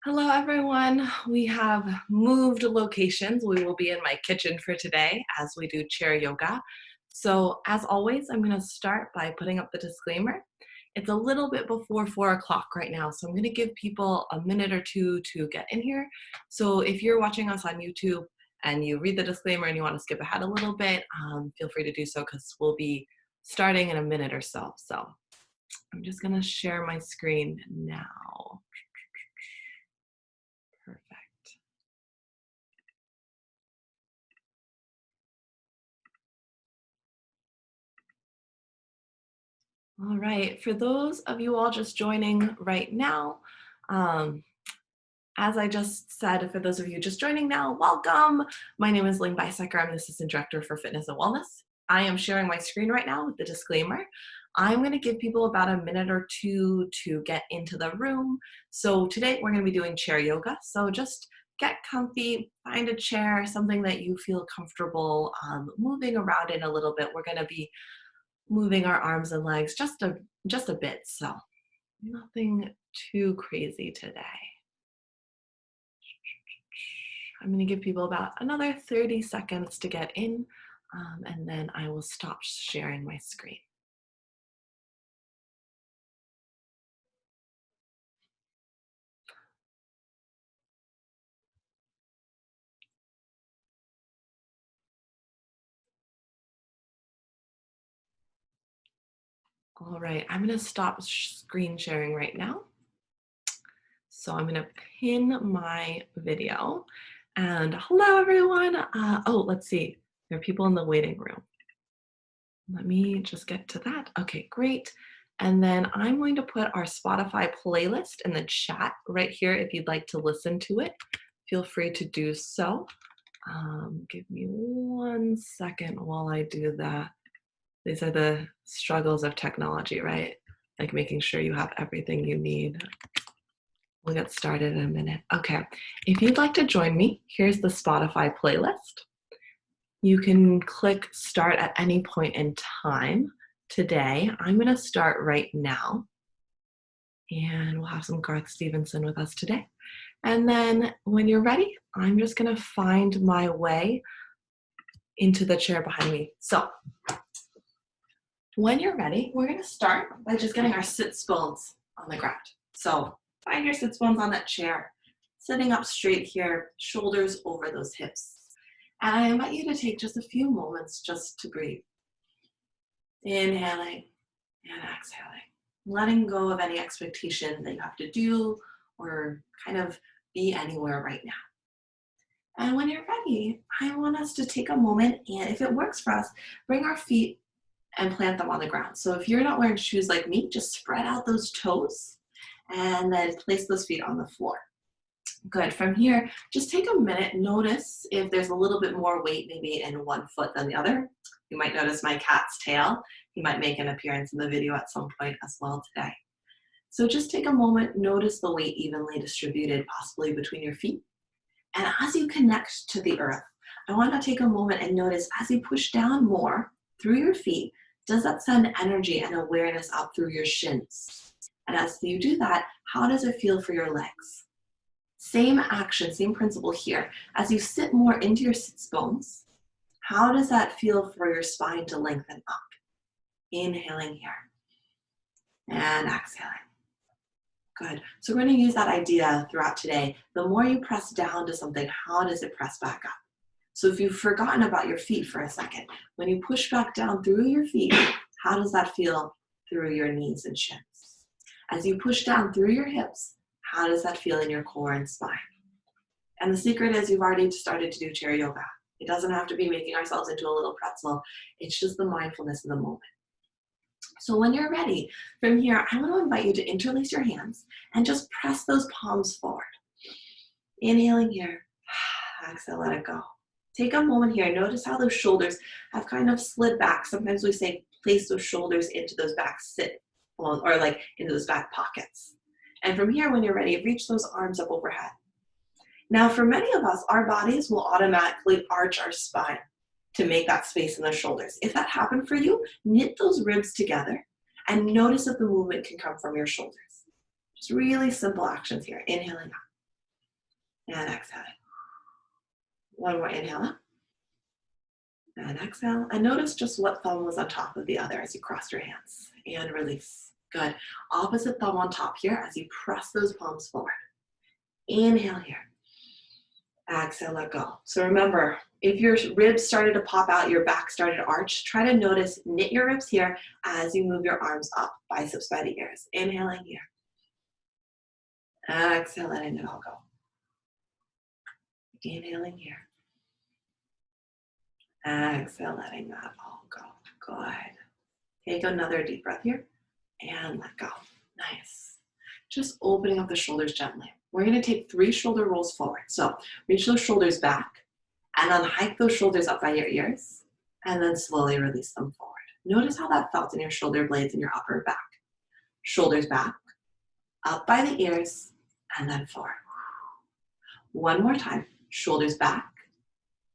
Hello, everyone. We have moved locations. We will be in my kitchen for today as we do chair yoga. So as always, I'm going to start by putting up the disclaimer. It's a little bit before 4 o'clock right now, so I'm going to give people a minute or two to get in here. So if you're watching us on YouTube and you read the disclaimer and you want to skip ahead a little bit, feel free to do so because we'll be starting in a minute or so. So I'm just going to share my screen now. Perfect. All right, for those of you all just joining right now, um, as I just said, for those of you just joining now, welcome. My name is Ling Bisecker. I'm the Assistant Director for Fitness and Wellness. I am sharing my screen right now with the disclaimer. I'm going to give people about a minute or two to get into the room. So today we're going to be doing chair yoga. So just get comfy, find a chair, something that you feel comfortable moving around in a little bit. We're going to be moving our arms and legs just a bit, so nothing too crazy today. I'm going to give people about another 30 seconds to get in, and then I will stop sharing my screen. All right, I'm going to stop screen sharing right now. So I'm going to pin my video. And hello, everyone. Let's see. There are people in the waiting room. Let me just get to that. Okay, great. And then I'm going to put our Spotify playlist in the chat right here if you'd like to listen to it. Feel free to do so. Give me 1 second while I do that. These are the struggles of technology, right? Like making sure you have everything you need. We'll get started in a minute. Okay, if you'd like to join me, here's the Spotify playlist. You can click start at any point in time. Today, I'm going to start right now. And we'll have some Garth Stevenson with us today. And then when you're ready, I'm just going to find my way into the chair behind me. So when you're ready, we're going to start by just getting our sits bones on the ground. So find your sits bones on that chair, sitting up straight here, shoulders over those hips. And I invite you to take just a few moments just to breathe. Inhaling and exhaling. Letting go of any expectation that you have to do or kind of be anywhere right now. And when you're ready, I want us to take a moment and if it works for us, bring our feet and plant them on the ground. So if you're not wearing shoes like me, just spread out those toes and then place those feet on the floor. Good. From here, just take a minute. Notice if there's a little bit more weight maybe in one foot than the other. You might notice my cat's tail. He might make an appearance in the video at some point as well today. So just take a moment, notice the weight evenly distributed, possibly between your feet. And as you connect to the earth, I want to take a moment and notice as you push down more through your feet, does that send energy and awareness up through your shins? And as you do that, how does it feel for your legs? Same action, same principle here. As you sit more into your sits bones, how does that feel for your spine to lengthen up? Inhaling here and exhaling. Good. So we're going to use that idea throughout today. The more you press down to something, how does it press back up? So if you've forgotten about your feet for a second, when you push back down through your feet, how does that feel through your knees and shins? As you push down through your hips, how does that feel in your core and spine? And the secret is you've already started to do chair yoga. It doesn't have to be making ourselves into a little pretzel. It's just the mindfulness of the moment. So when you're ready, from here, I want to invite you to interlace your hands and just press those palms forward. Inhaling here, exhale, let it go. Take a moment here. Notice how those shoulders have kind of slid back. Sometimes we say place those shoulders into those back or like into those back pockets. And from here, when you're ready, reach those arms up overhead. Now, for many of us, our bodies will automatically arch our spine to make that space in the shoulders. If that happened for you, knit those ribs together and notice that the movement can come from your shoulders. Just really simple actions here. Inhaling up. and exhale. One more inhale up and exhale. And notice just what thumb was on top of the other as you cross your hands and release. Good. Opposite thumb on top here as you press those palms forward. Inhale here. Exhale, let go. So remember, if your ribs started to pop out, your back started to arch, try to notice, knit your ribs here as you move your arms up, biceps by the ears. Inhaling here. Exhale, letting it all go. Inhaling here. Exhale, letting that all go. Good. Take another deep breath here and let go. Nice. Just opening up the shoulders gently. We're going to take 3 shoulder rolls forward. So reach those shoulders back and then hike those shoulders up by your ears and then slowly release them forward. Notice how that felt in your shoulder blades and your upper back. Shoulders back, up by the ears, and then forward. One more time. Shoulders back,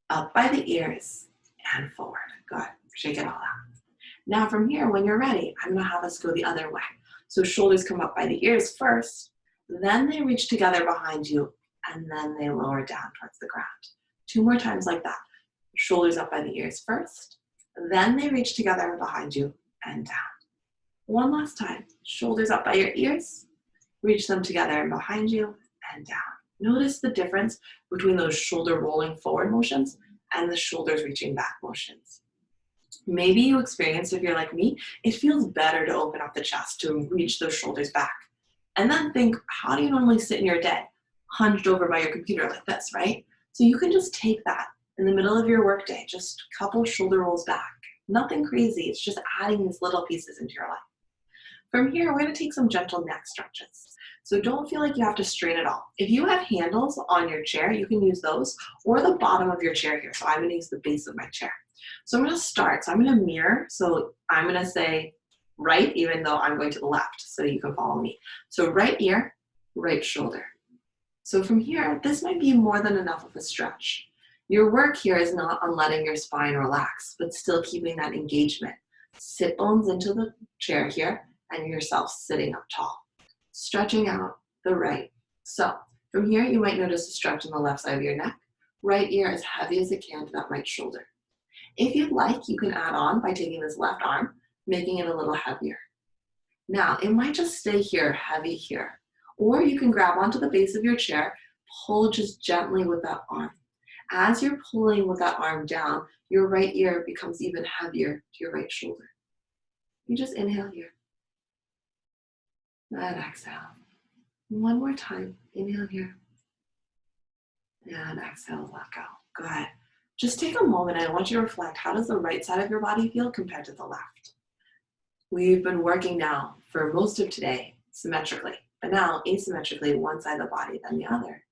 up by the ears, and forward. Good. Shake it all out. Now from here, when you're ready, I'm going to have us go the other way. So shoulders come up by the ears first, then they reach together behind you, and then they lower down towards the ground. 2 more times like that. Shoulders up by the ears first, then they reach together behind you and down. One last time. Shoulders up by your ears, reach them together and behind you and down. Notice the difference between those shoulder rolling forward motions and the shoulders reaching back motions. Maybe you experience, if you're like me, it feels better to open up the chest, to reach those shoulders back. And then think, how do you normally sit in your day? Hunched over by your computer like this, right? So you can just take that in the middle of your workday, just a couple shoulder rolls back. Nothing crazy, it's just adding these little pieces into your life. From here, we're going to take some gentle neck stretches. So don't feel like you have to strain at all. If you have handles on your chair, you can use those, or the bottom of your chair here. So I'm going to use the base of my chair. So I'm going to start. So I'm going to mirror. So I'm going to say right, even though I'm going to the left, so you can follow me. So right ear, right shoulder. So from here, this might be more than enough of a stretch. Your work here is not on letting your spine relax, but still keeping that engagement. Sit bones into the chair here, and yourself sitting up tall. Stretching out the right. So from here, you might notice a stretch on the left side of your neck. Right ear as heavy as it can to that right shoulder. If you'd like, you can add on by taking this left arm, making it a little heavier. Now, it might just stay here, heavy here. Or you can grab onto the base of your chair, pull just gently with that arm. As you're pulling with that arm down, your right ear becomes even heavier to your right shoulder. You just inhale here. And exhale. One more time. Inhale here. And exhale, let go. Good. Just take a moment. I want you to reflect. How does the right side of your body feel compared to the left? We've been working now for most of today symmetrically, but now asymmetrically, one side of the body then the other.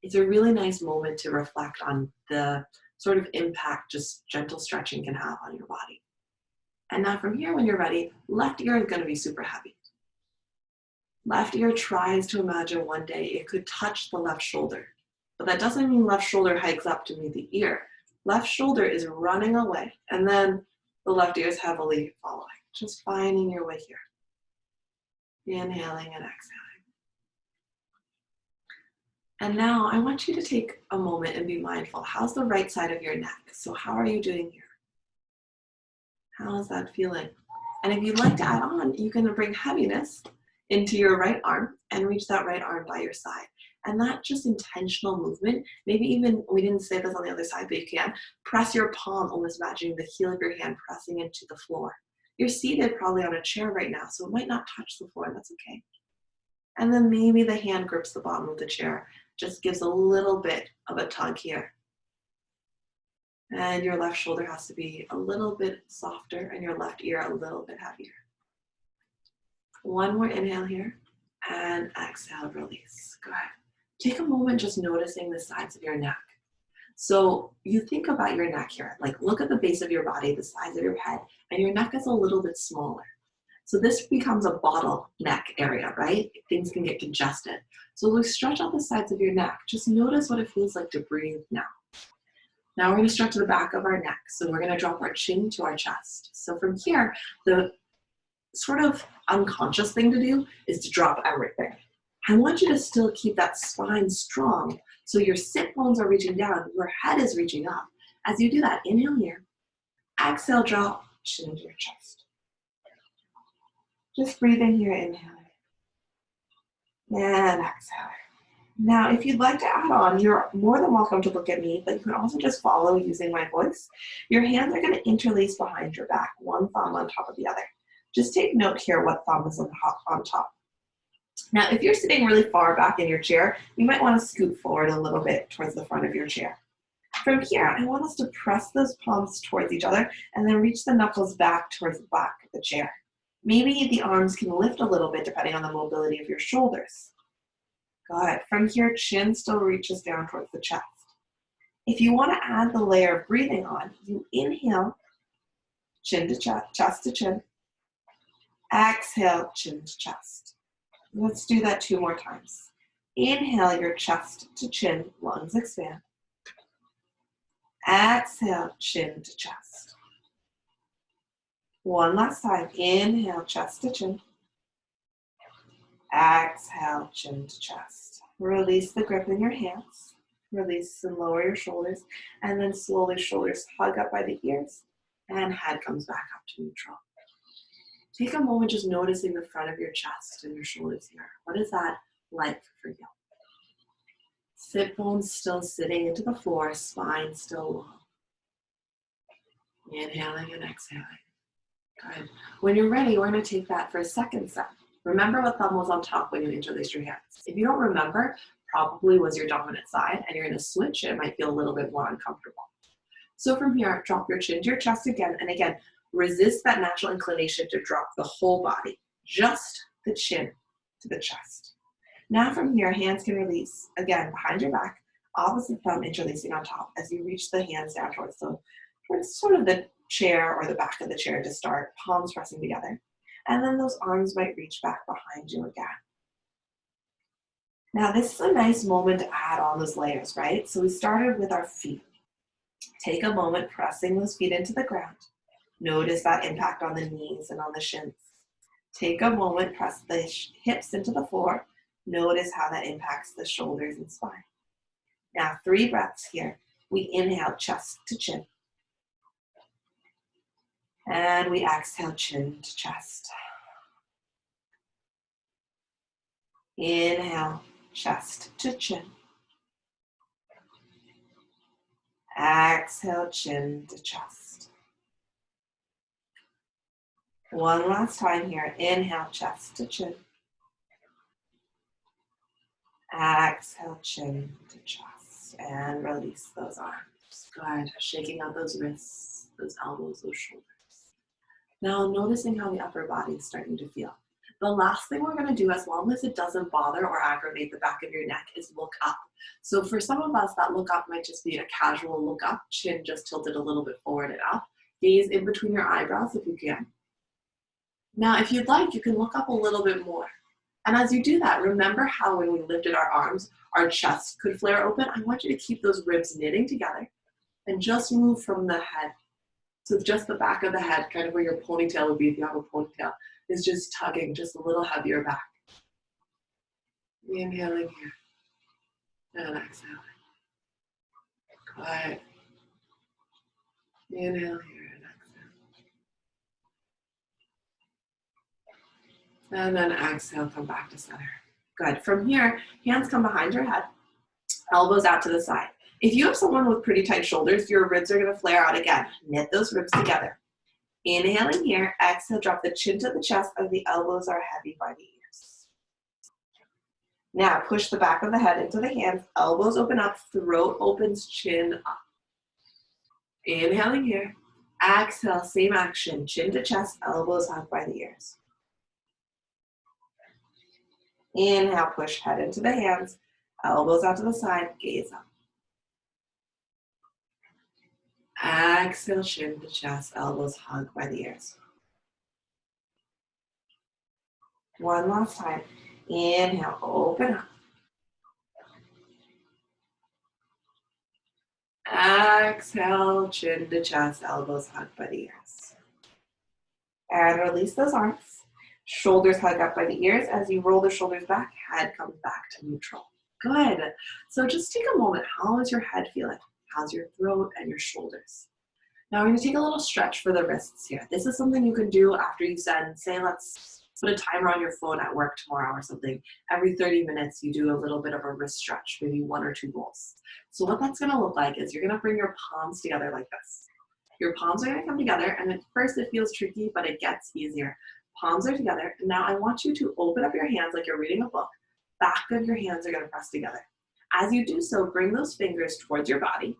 It's a really nice moment to reflect on the sort of impact just gentle stretching can have on your body. And now from here, when you're ready, left ear is going to be super heavy. Left ear tries to imagine one day it could touch the left shoulder, but that doesn't mean left shoulder hikes up to meet the ear. Left shoulder is running away, and then the left ear is heavily following, just finding your way here. Inhaling and exhaling. And now I want you to take a moment and be mindful. How's the right side of your neck? So how are you doing here? How is that feeling? And if you'd like to add on, you can bring heaviness into your right arm and reach that right arm by your side. And that just intentional movement, maybe even, we didn't say this on the other side, but you can, press your palm, almost imagining the heel of your hand pressing into the floor. You're seated probably on a chair right now, so it might not touch the floor, and that's okay. And then maybe the hand grips the bottom of the chair, just gives a little bit of a tug here. And your left shoulder has to be a little bit softer and your left ear a little bit heavier. One more inhale here, and exhale, release. Good. Take a moment just noticing the sides of your neck. So you think about your neck here, like look at the base of your body, the size of your head, and your neck is a little bit smaller. So this becomes a bottleneck area, right? Things can get congested. So we stretch out the sides of your neck. Just notice what it feels like to breathe now. Now we're going to stretch to the back of our neck. So we're going to drop our chin to our chest. So from here, the sort of unconscious thing to do is to drop everything. I want you to still keep that spine strong, So your sit bones are reaching down, your head is reaching up. As you do that, inhale here, exhale, drop, chin to your chest. Just breathe in here, inhale, and exhale. Now, if you'd like to add on, you're more than welcome to look at me, but you can also just follow using my voice. Your hands are going to interlace behind your back, one thumb on top of the other. Just take note here what thumb is on top. Now, if you're sitting really far back in your chair, you might want to scoot forward a little bit towards the front of your chair. From here, I want us to press those palms towards each other and then reach the knuckles back towards the back of the chair. Maybe the arms can lift a little bit depending on the mobility of your shoulders. Good. From here, chin still reaches down towards the chest. If you want to add the layer of breathing on, you inhale, chin to chest to chin. Exhale, chin to chest. Let's do that 2 more times. Inhale your chest to chin, lungs expand. Exhale, chin to chest. One last time. Inhale, chest to chin. Exhale, chin to chest. Release the grip in your hands. Release and lower your shoulders. And then slowly shoulders hug up by the ears. And head comes back up to neutral. Take a moment just noticing the front of your chest and your shoulders here. What is that like for you? Sit bones still sitting into the floor, spine still long. Inhaling and exhaling. Good. When you're ready, we're going to take that for a second set. Remember what thumb was on top when you interlaced your hands. If you don't remember, probably was your dominant side, and you're going to switch, and it might feel a little bit more uncomfortable. So from here, drop your chin to your chest again, and again, resist that natural inclination to drop the whole body, just the chin to the chest. Now from here, hands can release, again, behind your back, opposite thumb interlacing on top as you reach the hands down towards sort of the chair or the back of the chair to start, palms pressing together. And then those arms might reach back behind you again. Now this is a nice moment to add on those layers, right? So we started with our feet. Take a moment pressing those feet into the ground. Notice that impact on the knees and on the shins. Take a moment, press the hips into the floor. Notice how that impacts the shoulders and spine. Now 3 breaths here. We inhale, chest to chin. And we exhale, chin to chest. Inhale, chest to chin. Exhale, chin to chest. One last time here. Inhale, chest to chin. Exhale, chin to chest. And release those arms. Good. Shaking out those wrists, those elbows, those shoulders. Now noticing how the upper body is starting to feel. The last thing we're going to do, as long as it doesn't bother or aggravate the back of your neck, is look up. So for some of us, that look up might just be a casual look up, chin just tilted a little bit forward and up. Gaze in between your eyebrows if you can. Now, if you'd like, you can look up a little bit more. And as you do that, remember how when we lifted our arms, our chest could flare open? I want you to keep those ribs knitting together and just move from the head. So just the back of the head, kind of where your ponytail would be if you have a ponytail, is just tugging just a little heavier back. Inhaling here and exhaling. Quiet. Inhale here and exhale. And then exhale, come back to center. Good. From here, hands come behind your head, elbows out to the side. If you have someone with pretty tight shoulders, your ribs are going to flare out again. Knit those ribs together. Inhaling here, exhale, drop the chin to the chest as the elbows are heavy by the ears. Now push the back of the head into the hands, elbows open up, throat opens, chin up. Inhaling here, exhale, same action, chin to chest, elbows hug by the ears. Inhale, push head into the hands, elbows out to the side, gaze up. Exhale, chin to chest, elbows hug by the ears. One last time. Inhale, open up. Exhale, chin to chest, elbows hug by the ears. And release those arms. Shoulders hug up by the ears. As you roll the shoulders back, head comes back to neutral. Good. So just take a moment. How is your head feeling? How's your throat and your shoulders? Now we're going to take a little stretch for the wrists here. This is something you can do after you send, say, let's put a timer on your phone at work tomorrow or something. Every 30 minutes, you do a little bit of a wrist stretch, maybe 1 or 2 rolls. So what that's going to look like is you're going to bring your palms together like this. Your palms are going to come together, and at first it feels tricky, but it gets easier. Palms are together, and now I want you to open up your hands like you're reading a book. Back of your hands are going to press together. As you do so, bring those fingers towards your body,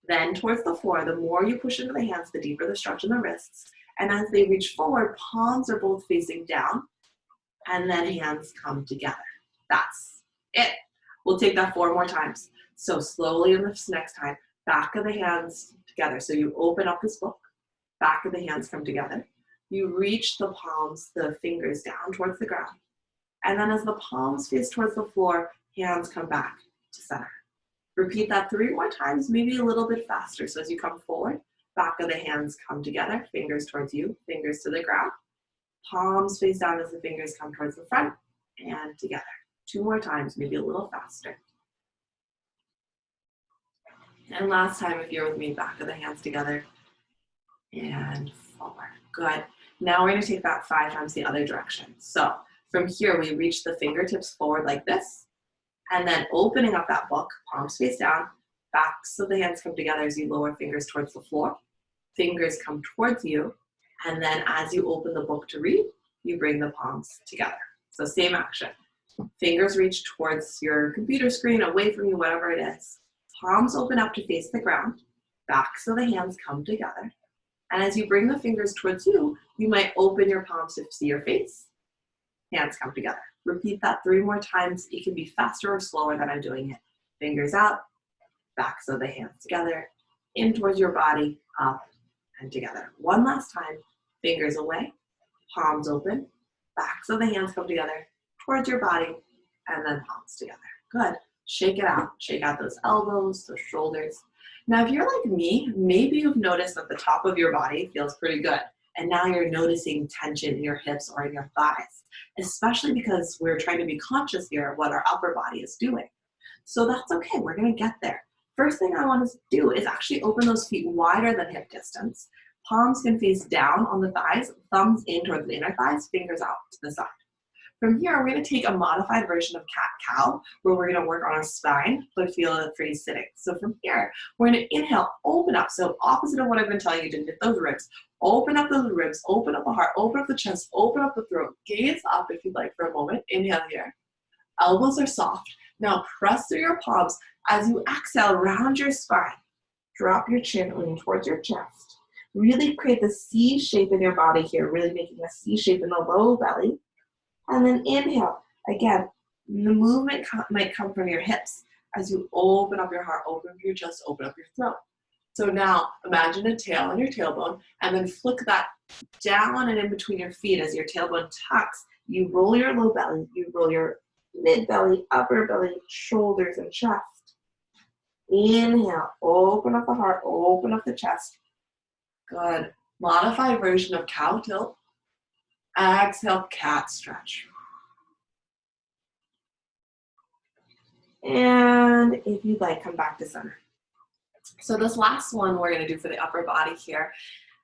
then towards the floor. The more you push into the hands, the deeper the stretch in the wrists. And as they reach forward, palms are both facing down, and then hands come together. That's it. We'll take that 4 more times. So slowly in this next time, back of the hands together. So you open up this book, back of the hands come together. You reach the palms, the fingers down towards the ground. And then as the palms face towards the floor, hands come back to center. Repeat that 3 more times, maybe a little bit faster. So as you come forward, back of the hands come together, fingers towards you, fingers to the ground. Palms face down as the fingers come towards the front and together. 2 more times, maybe a little faster. And last time, if you're with me, back of the hands together and forward. Good. Now we're going to take that 5 times the other direction. So from here, we reach the fingertips forward like this, and then opening up that book, palms face down, backs of the hands come together as you lower fingers towards the floor. Fingers come towards you, and then as you open the book to read, you bring the palms together. So same action. Fingers reach towards your computer screen, away from you, whatever it is. Palms open up to face the ground, backs of the hands come together, and as you bring the fingers towards you, you might open your palms to see your face. Hands come together. Repeat that 3 more times. It can be faster or slower than I'm doing it. Fingers out, backs of the hands together, in towards your body, up and together. 1 last time. Fingers away, palms open, backs of the hands come together, towards your body, and then palms together. Good. Shake it out. Shake out those elbows, those shoulders. Now, if you're like me, maybe you've noticed that the top of your body feels pretty good. And now you're noticing tension in your hips or in your thighs, especially because we're trying to be conscious here of what our upper body is doing. So that's okay. We're going to get there. First thing I want us to do is actually open those feet wider than hip distance. Palms can face down on the thighs, thumbs in towards the inner thighs, fingers out to the side. From here, we're going to take a modified version of cat-cow, where we're going to work on our spine, but feel it free sitting. So from here, we're going to inhale, open up. So opposite of what I've been telling you to hit those ribs. Open up those ribs, open up the heart, open up the chest, open up the throat. Gaze up if you'd like for a moment. Inhale here. Elbows are soft. Now press through your palms. As you exhale, round your spine. Drop your chin, lean towards your chest. Really create the C shape in your body here, really making a C shape in the low belly. And then inhale. Again, the movement might come from your hips as you open up your heart, open up your chest, open up your throat. So now imagine a tail on your tailbone, and then flick that down and in between your feet as your tailbone tucks. You roll your low belly, you roll your mid belly, upper belly, shoulders, and chest. Inhale, open up the heart, open up the chest. Good. Modified version of cow tilt. Exhale, cat stretch. And if you'd like, come back to center. So this last one we're going to do for the upper body here,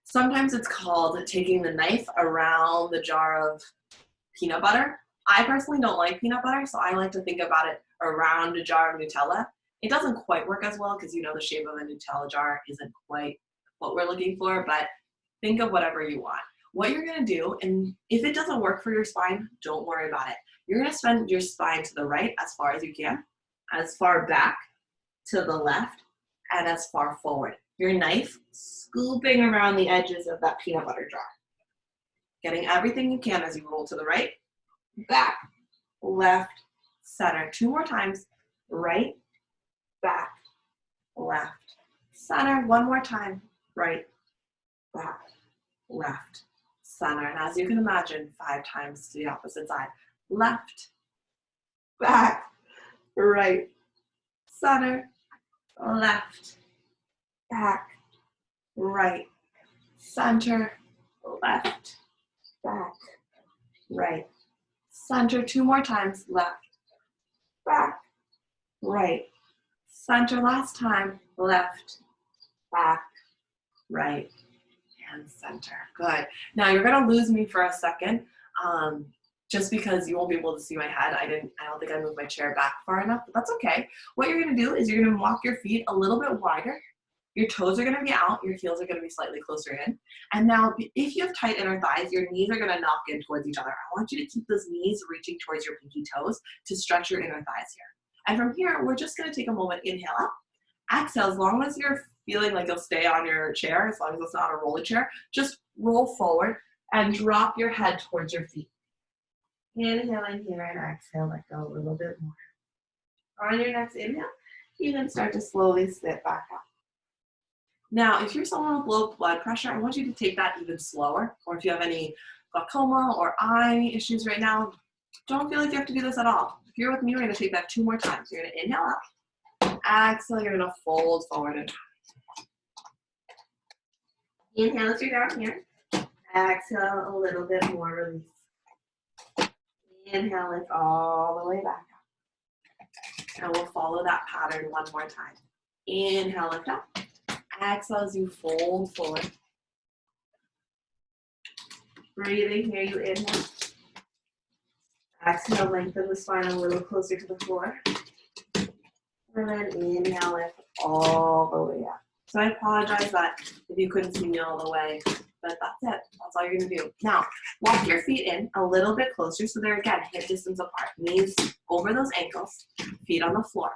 sometimes it's called taking the knife around the jar of peanut butter. I personally don't like peanut butter, so I like to think about it around a jar of Nutella. It doesn't quite work as well because you know the shape of a Nutella jar isn't quite what we're looking for, but think of whatever you want. What you're going to do, and if it doesn't work for your spine, don't worry about it. You're going to spin your spine to the right as far as you can, as far back to the left, and as far forward. Your knife scooping around the edges of that peanut butter jar. Getting everything you can as you roll to the right, back, left, center. 2 more times. Right, back, left, center. 1 more time. Right, back, left, center. And as you can imagine, 5 times to the opposite side. Left, back, right, center, left, back, right, center, left, back, right, center. 2 more times. Left, back, right, center last time, left, back, right, and center. Good. Now you're gonna lose me for a second, just because you won't be able to see my head. I don't think I moved my chair back far enough, but that's okay. What you're gonna do is you're gonna walk your feet a little bit wider. Your toes are gonna be out, your heels are gonna be slightly closer in. And now if you have tight inner thighs, your knees are gonna knock in towards each other. I want you to keep those knees reaching towards your pinky toes to stretch your inner thighs here. And from here, we're just gonna take a moment, inhale up, exhale, as long as you're feeling like you'll stay on your chair, as long as it's not a roller chair, just roll forward and drop your head towards your feet. Inhale in here and exhale, let go a little bit more. On your next inhale, you can start to slowly sit back up. Now, if you're someone with low blood pressure, I want you to take that even slower. Or if you have any glaucoma or eye issues right now, don't feel like you have to do this at all. If you're with me, we're gonna take that 2 more times. You're gonna inhale up, exhale, you're gonna fold forward and inhale as you're down here. Exhale, a little bit more release. Inhale, lift all the way back up. And we'll follow that pattern one more time. Inhale, lift up. Exhale as you fold forward. Breathing here, you inhale. Exhale, lengthen the spine a little closer to the floor. And then inhale, lift all the way up. So I apologize that if you couldn't see me all the way, but that's it. That's all you're gonna do. Now, walk your feet in a little bit closer so they're, again, hip distance apart. Knees over those ankles, feet on the floor.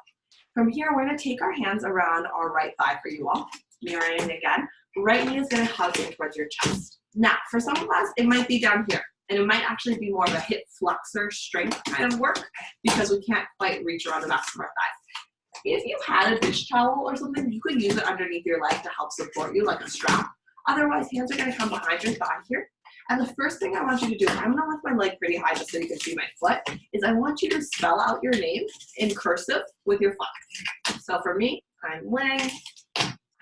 From here, we're gonna take our hands around our right thigh for you all. Mirroring again. Right knee is gonna hug in towards your chest. Now, for some of us, it might be down here, and it might actually be more of a hip flexor strength kind of work because we can't quite reach around the back of our thighs. If you had a dish towel or something, you could use it underneath your leg to help support you like a strap. Otherwise, hands are gonna come behind your thigh here. And the first thing I want you to do, I'm gonna lift my leg pretty high just so you can see my foot, is I want you to spell out your name in cursive with your foot. So for me, I'm Ling.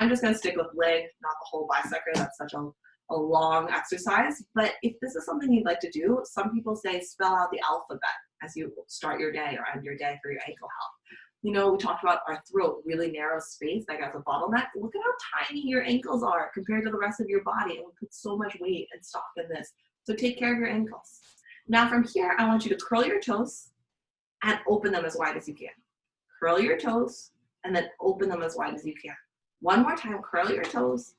I'm just gonna stick with leg, not the whole bisector. That's such a long exercise. But if this is something you'd like to do, some people say spell out the alphabet as you start your day or end your day for your ankle health. You know, we talked about our throat, really narrow space, like as a bottleneck. Look at how tiny your ankles are compared to the rest of your body. And we put so much weight and stock in this. So take care of your ankles. Now from here, I want you to curl your toes and open them as wide as you can. Curl your toes and then open them as wide as you can. One more time, curl your toes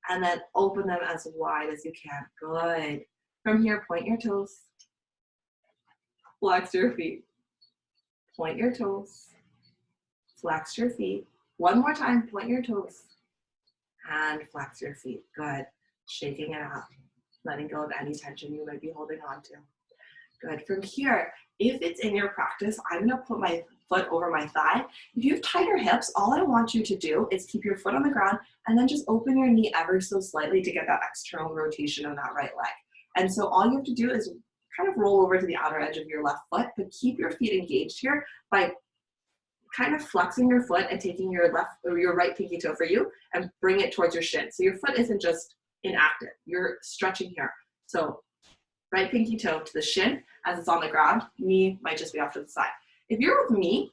and then open them as wide as you can. Good. From here, point your toes. Flex your feet. Point your toes. Flex your feet. One more time, point your toes. And flex your feet. Good. Shaking it out. Letting go of any tension you might be holding on to. Good. From here, if it's in your practice, I'm gonna put my foot over my thigh. If you have tighter hips, all I want you to do is keep your foot on the ground and then just open your knee ever so slightly to get that external rotation of that right leg. And so all you have to do is kind of roll over to the outer edge of your left foot, but keep your feet engaged here by kind of flexing your foot and taking your left or your right pinky toe for you and bring it towards your shin. So your foot isn't just inactive, you're stretching here. So right pinky toe to the shin as it's on the ground, knee might just be off to the side. If you're with me,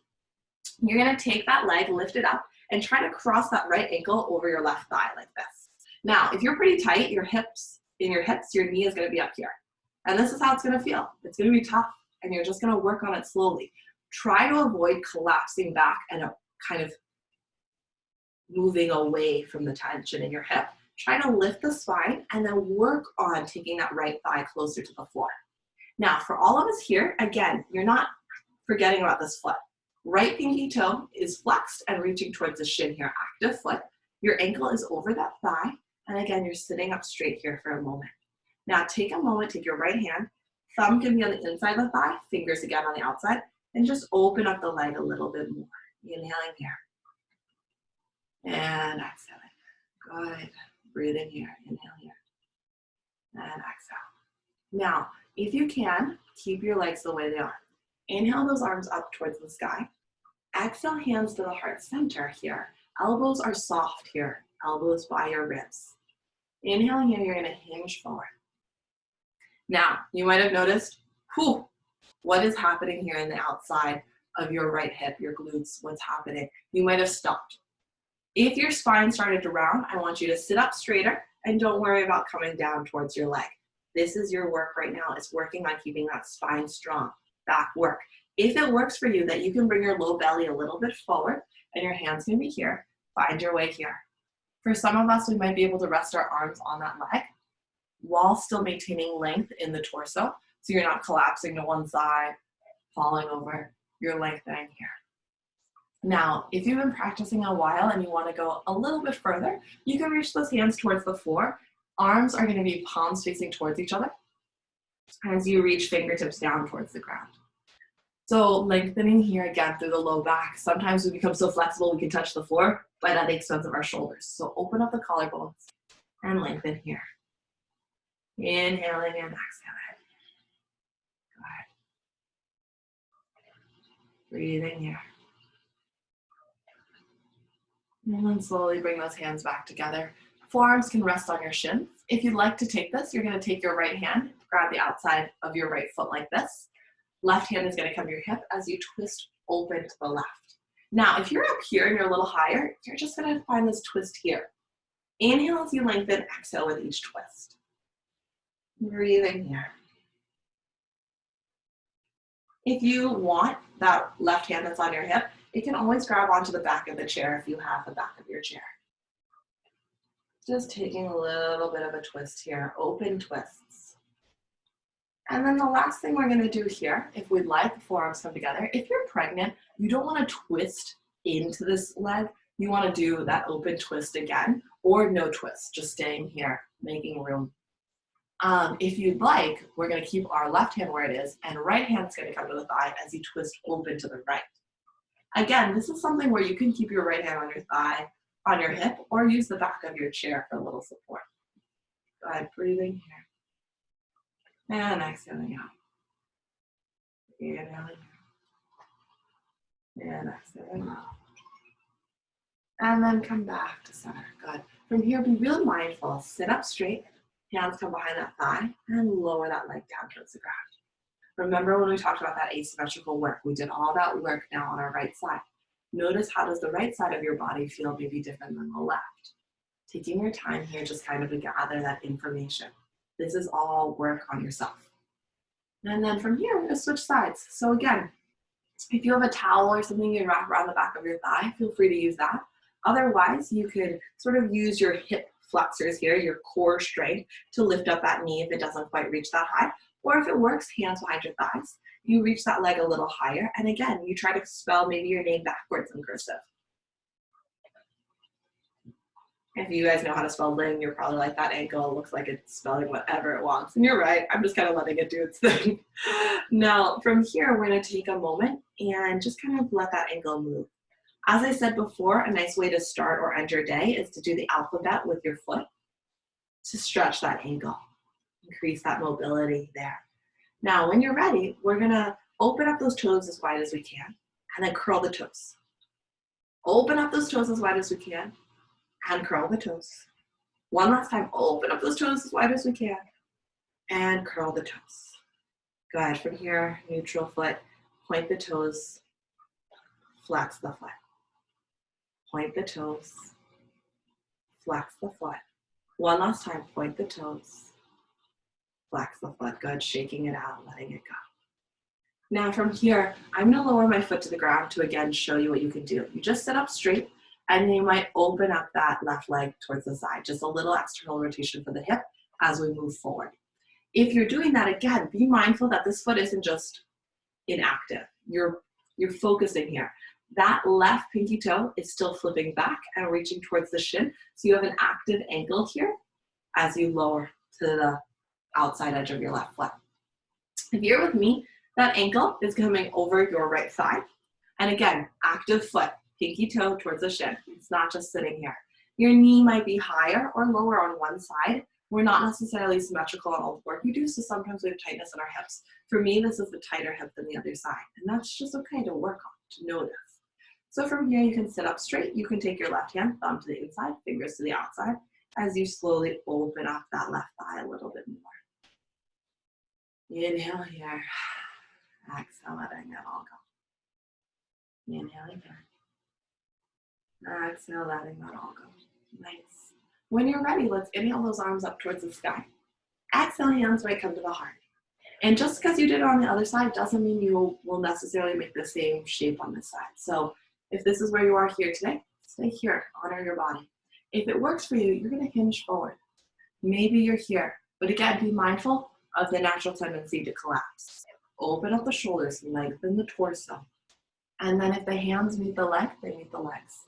you're gonna take that leg, lift it up, and try to cross that right ankle over your left thigh like this. Now, if you're pretty tight, your knee is gonna be up here. And this is how it's gonna feel. It's gonna be tough, and you're just gonna work on it slowly. Try to avoid collapsing back and kind of moving away from the tension in your hip. Try to lift the spine and then work on taking that right thigh closer to the floor. Now, for all of us here, again, you're not forgetting about this foot. Right pinky toe is flexed and reaching towards the shin here, active foot. Your ankle is over that thigh. And again, you're sitting up straight here for a moment. Now take a moment, take your right hand, thumb can be on the inside of the thigh, fingers again on the outside, and just open up the leg a little bit more. Inhaling here. And exhaling. Good. Breathe in here, inhale here. And exhale. Now, if you can, keep your legs the way they are. Inhale those arms up towards the sky. Exhale, hands to the heart center here. Elbows are soft here. Elbows by your ribs. Inhaling here, you're gonna hinge forward. Now, you might have noticed, what is happening here in the outside of your right hip, your glutes, what's happening. You might have stopped. If your spine started to round, I want you to sit up straighter and don't worry about coming down towards your leg. This is your work right now. It's working on keeping that spine strong, back work. If it works for you that you can bring your low belly a little bit forward and your hands can be here, find your way here. For some of us, we might be able to rest our arms on that leg while still maintaining length in the torso. So you're not collapsing to one side, falling over, you're lengthening here. Now, if you've been practicing a while and you want to go a little bit further, you can reach those hands towards the floor. Arms are going to be palms facing towards each other as you reach fingertips down towards the ground. So lengthening here again through the low back. Sometimes we become so flexible we can touch the floor, but at the expense of our shoulders. So open up the collarbones and lengthen here. Inhaling and exhaling. Good. Breathing here. And then slowly bring those hands back together. Forearms can rest on your shins. If you'd like to take this, you're going to take your right hand, grab the outside of your right foot like this. Left hand is going to come to your hip as you twist open to the left. Now, if you're up here and you're a little higher, you're just going to find this twist here. Inhale as you lengthen, exhale with each twist. Breathing here. If you want that left hand that's on your hip, it can always grab onto the back of the chair if you have the back of your chair. Just taking a little bit of a twist here, open twists. And then the last thing we're going to do here, if we'd like, the forearms come together. If you're pregnant, you don't want to twist into this leg. You want to do that open twist again, or no twist, just staying here, making room. If you'd like, we're going to keep our left hand where it is, and right hand's going to come to the thigh as you twist open to the right. Again, this is something where you can keep your right hand on your thigh, on your hip, or use the back of your chair for a little support. Go ahead, breathing here. And exhaling out. Inhaling. And exhaling out. And then come back to center. Good. From here, be real mindful. Sit up straight. Hands come behind that thigh and lower that leg down towards the ground. Remember when we talked about that asymmetrical work? We did all that work now on our right side. Notice how does the right side of your body feel maybe different than the left. Taking your time here just kind of to gather that information. This is all work on yourself. And then from here, we're going to switch sides. So again, if you have a towel or something you wrap around the back of your thigh, feel free to use that. Otherwise, you could sort of use your hip flexors here, your core strength, to lift up that knee if it doesn't quite reach that high. Or if it works, hands behind your thighs. You reach that leg a little higher. And again, you try to spell maybe your name backwards in cursive. If you guys know how to spell Ling, you're probably like, that ankle looks like it's spelling whatever it wants. And you're right, I'm just kind of letting it do its thing. Now, from here, we're going to take a moment and just kind of let that ankle move. As I said before, a nice way to start or end your day is to do the alphabet with your foot to stretch that ankle, increase that mobility there. Now, when you're ready, we're going to open up those toes as wide as we can and then curl the toes. Open up those toes as wide as we can and curl the toes. One last time, open up those toes as wide as we can and curl the toes. Good. From here, neutral foot, point the toes, flex the foot. Point the toes, flex the foot. One last time, point the toes, flex the foot. Good, shaking it out, letting it go. Now from here, I'm gonna lower my foot to the ground to again show you what you can do. You just sit up straight and you might open up that left leg towards the side, just a little external rotation for the hip as we move forward. If you're doing that, again, be mindful that this foot isn't just inactive. You're focusing here. That left pinky toe is still flipping back and reaching towards the shin. So you have an active ankle here as you lower to the outside edge of your left foot. If you're with me, that ankle is coming over your right thigh. And again, active foot, pinky toe towards the shin. It's not just sitting here. Your knee might be higher or lower on one side. We're not necessarily symmetrical on all the work we do, so sometimes we have tightness in our hips. For me, this is the tighter hip than the other side. And that's just okay to work on, to know this. So from here, you can sit up straight. You can take your left hand, thumb to the inside, fingers to the outside, as you slowly open up that left thigh a little bit more. Inhale here. Exhale, letting it all go. Inhaling here. Exhale, letting that all go. Nice. When you're ready, let's inhale those arms up towards the sky. Exhale, hands might come to the heart. And just because you did it on the other side doesn't mean you will necessarily make the same shape on this side. So if this is where you are here today, stay here, honor your body. If it works for you, you're gonna hinge forward. Maybe you're here, but again, be mindful of the natural tendency to collapse. Open up the shoulders, lengthen the torso. And then if the hands meet the leg, they meet the legs.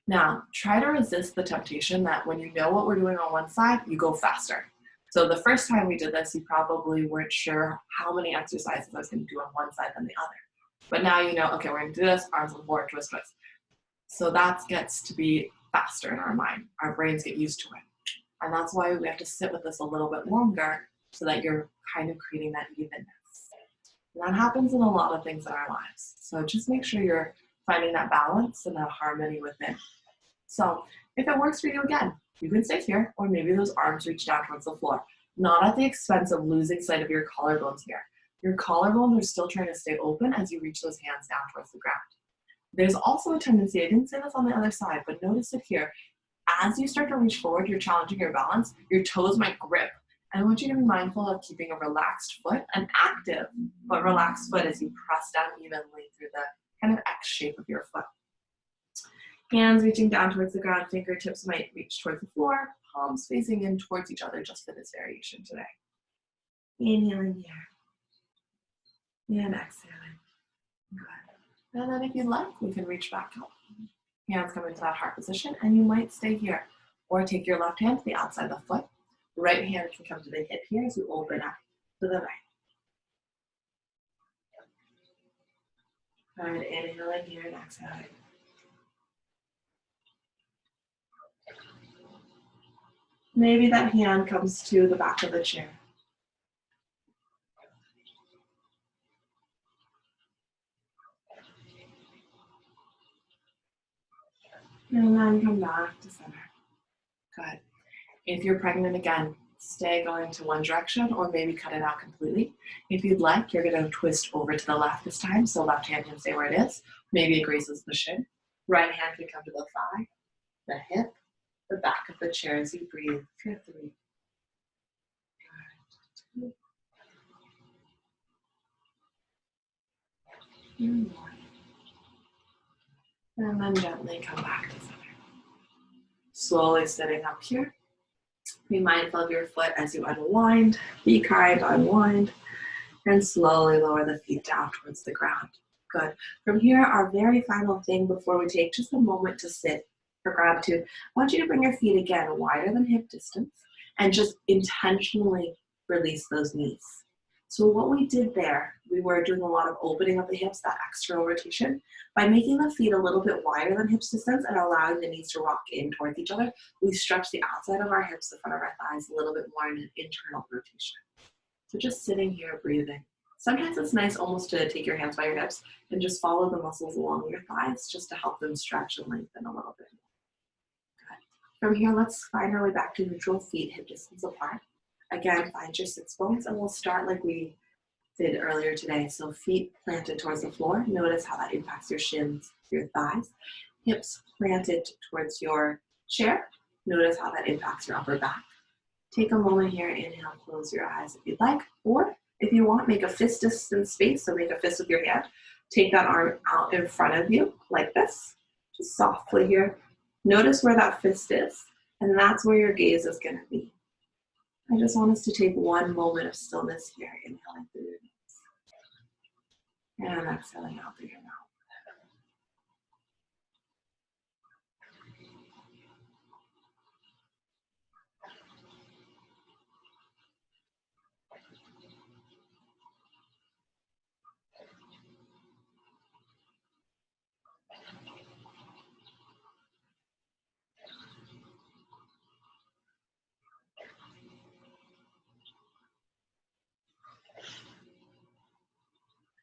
Now, try to resist the temptation that when you know what we're doing on one side, you go faster. So the first time we did this, you probably weren't sure how many exercises I was going to do on one side than the other. But now you know, okay, we're going to do this, arms on the floor, twist, twist. So that gets to be faster in our mind. Our brains get used to it. And that's why we have to sit with this a little bit longer so that you're kind of creating that evenness. And that happens in a lot of things in our lives. So just make sure you're finding that balance and that harmony within. So if it works for you, again, you can stay here, or maybe those arms reach down towards the floor, not at the expense of losing sight of your collarbones here. Your collarbones are still trying to stay open as you reach those hands down towards the ground. There's also a tendency, I didn't say this on the other side, but notice it here. As you start to reach forward, you're challenging your balance, your toes might grip. And I want you to be mindful of keeping a relaxed foot, an active but relaxed foot as you press down evenly through the kind of X shape of your foot. Hands reaching down towards the ground, fingertips might reach towards the floor, palms facing in towards each other just for this variation today. Inhaling here. And exhaling. Good. And then if you'd like, we can reach back up. Hands come into that heart position, and you might stay here. Or take your left hand to the outside of the foot. Right hand can come to the hip here as you open up to the right. Good. Inhaling here and exhaling. Maybe that hand comes to the back of the chair. And then come back to center. Good. If you're pregnant again, stay going to one direction or maybe cut it out completely. If you'd like, you're going to twist over to the left this time, so left hand can stay where it is. Maybe it grazes the shin. Right hand can come to the thigh, the hip, the back of the chair as you breathe for 3. 2. And 1. And then gently come back to center. Slowly sitting up here. Be mindful of your foot as you unwind. Be kind, unwind. And slowly lower the feet down towards the ground. Good. From here, our very final thing before we take just a moment to sit for gratitude, I want you to bring your feet again wider than hip distance and just intentionally release those knees. So what we did there, we were doing a lot of opening of the hips, that external rotation. By making the feet a little bit wider than hip distance and allowing the knees to rock in towards each other, we stretch the outside of our hips, the front of our thighs, a little bit more in an internal rotation. So just sitting here, breathing. Sometimes it's nice almost to take your hands by your hips and just follow the muscles along your thighs just to help them stretch and lengthen a little bit. Good. From here, let's find our way back to neutral, feet hip distance apart. Again, find your sits bones, and we'll start like we did earlier today. So feet planted towards the floor. Notice how that impacts your shins, your thighs. Hips planted towards your chair. Notice how that impacts your upper back. Take a moment here, inhale, close your eyes if you'd like. Or if you want, make a fist distance space, so make a fist with your hand. Take that arm out in front of you like this. Just softly here. Notice where that fist is, and that's where your gaze is going to be. I just want us to take one moment of stillness here, inhaling through your nose and exhaling out through your mouth.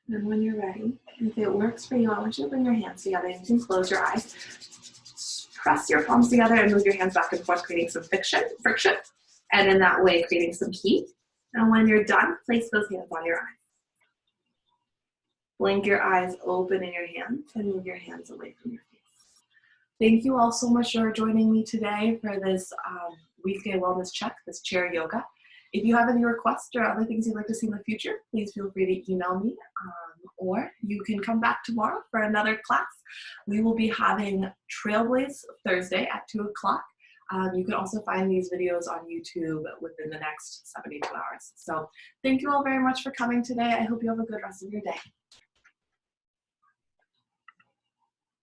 And when you're ready, if it works for you, I want you to bring your hands together. You can close your eyes. Press your palms together and move your hands back and forth, creating some friction. And in that way, creating some heat. And when you're done, place those hands on your eyes. Blink your eyes, open in your hands, and move your hands away from your face. Thank you all so much for joining me today for this weekday wellness check, this chair yoga. If you have any requests or other things you'd like to see in the future, please feel free to email me, or you can come back tomorrow for another class. We will be having Trailblaze Thursday at 2 o'clock. You can also find these videos on YouTube within the next 72 hours. So thank you all very much for coming today. I hope you have a good rest of your day.